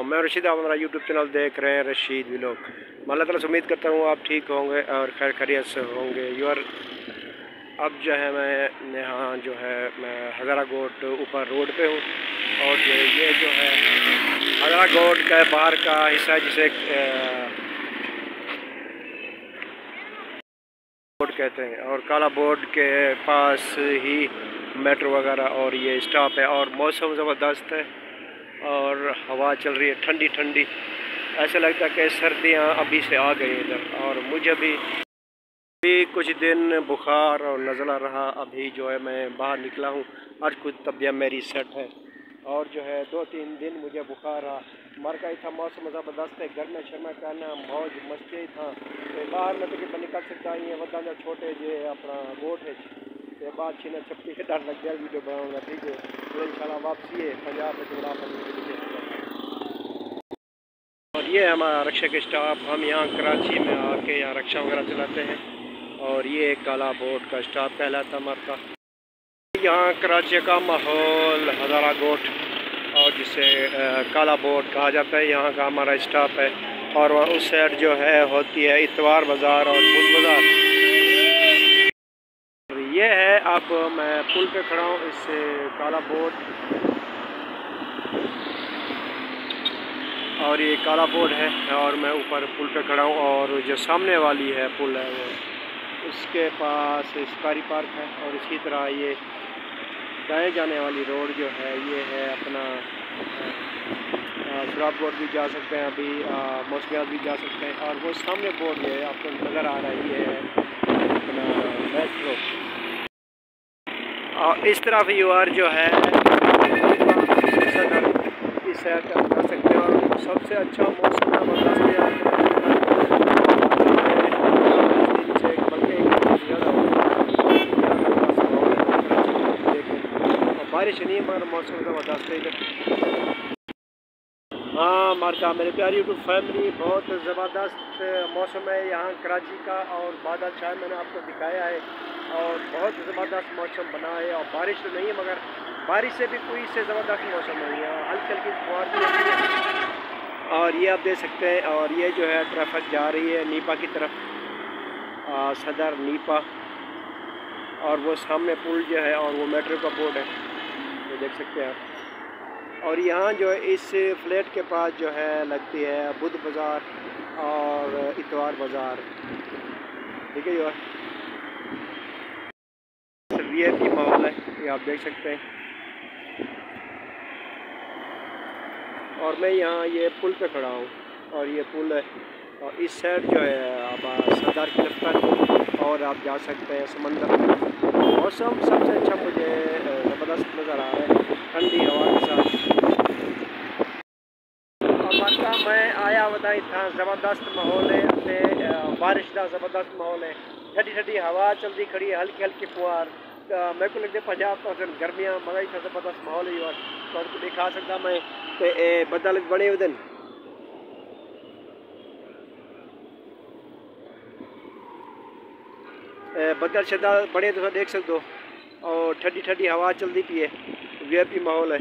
मैं रशीद, आप हमारा यूट्यूब चैनल देख रहे हैं रशीद व्लॉग। मैं अल्लाह ताला से उम्मीद करता हूँ आप ठीक होंगे और खैर खैरियत से होंगे। अब जो है मैं यहाँ जो है मैं हज़ारा गोट ऊपर रोड पे हूँ और ये जो है हज़ारा गोट का बाहर का हिस्सा जिसे बोर्ड कहते हैं और काला बोर्ड के पास ही मेट्रो वगैरह और ये स्टॉप है और मौसम ज़बरदस्त है और हवा चल रही है ठंडी ठंडी। ऐसा लगता है कि सर्दियाँ अभी से आ गई इधर। और मुझे भी कुछ दिन बुखार और नज़ला रहा। अभी जो है मैं बाहर निकला हूँ, आज कुछ तबीयत मेरी सेट है और जो है 2-3 दिन मुझे बुखार रहा। मर का ही था, मौसम ज़बरदस्त है, घर में शर्मा करना मौज मस्ती था। तो बाहर में तकरीबन निकल सकता ही है, वदा जो छोटे जो अपना गोट है तो बात छीना छप्पी के डर लग गया वीडियो बनाऊँगा, ठीक है। तो इंशाल्लाह वापसी है पंजाब में। और ये हमारा रक्षा के स्टाफ, हम यहाँ कराची में आके यहाँ रक्षा वगैरह चलाते हैं और ये काला बोट का स्टाफ कहलाता हमारा का। यहाँ कराची का माहौल हज़ारा गोट और जिसे काला बोट कहा जाता है, यहाँ का हमारा स्टाफ है। और उस साइड जो है होती है इतवार बाज़ार और बुध बाज़ार। ये है, अब मैं पुल पे खड़ा हूँ, इससे काला बोट और ये काला बोर्ड है और मैं ऊपर पुल पे खड़ा हूँ और जो सामने वाली है पुल है वो उसके पास शिकारी पार्क है। और इसी तरह ये दाएँ जाने वाली रोड जो है ये है अपना सुराब बोर्ड भी जा सकते हैं, अभी मौसमियात भी जा सकते हैं। और वो सामने बोर्ड जो है आपको नज़र आ रहा है ये है अपना मेट्रो। और इस तरफ यूआर जो है इस सैर कर सकते हैं और सबसे अच्छा मौसम का बर्दाश्त है और बारिश नहीं मगर मौसम का बर्दाश्त है। हाँ मार्का मेरे प्यारी यूट्यूब फैमिली, बहुत ज़बरदस्त मौसम है यहाँ कराची का और बादल छाए मैंने आपको दिखाया है और बहुत ज़बरदस्त मौसम बना है। और बारिश तो नहीं है मगर बारिश से भी कोई से ज़बरदस्त मौसम नहीं है, हल्की हल्की फुहार भी होती है। और ये आप देख सकते हैं और ये जो है ट्रैफिक जा रही है नीपा की तरफ, सदर नीपा। और वो सामने पुल जो है और वो मेट्रो का बोर्ड है, ये देख सकते हैं आप। और यहाँ जो है इस फ्लैट के पास जो है लगती है बुध बाज़ार और इतवार बाज़ार, ठीक है। यार वीआईपी माहौल है, ये आप देख सकते हैं। और मैं यहाँ ये पुल पे खड़ा हूँ और ये पुल है और इस साइड जो है आप सरदार की तरफ और आप जा सकते हैं समंदर। मौसम सबसे अच्छा मुझे ज़बरदस्त नज़र आ रहा है, ठंडी हवा के साथ। मैं आया वदाई था, ज़बरदस्त माहौल है, बारिश का ज़बरदस्त माहौल है, ठंडी ठंडी हवा चलती खड़ी है, हल्की हल्की फुहार। मेरे को लगता है पंजाब तो गर्मियाँ मज़ा ही था, ज़बरदस्त माहौल है। और तो आपको दिखा सकता मैं तो बदल बड़े उदन बदल शदा बड़े तो देख सकते हो और ठंडी ठंडी हवा चलती पी है, वीआईपी माहौल है।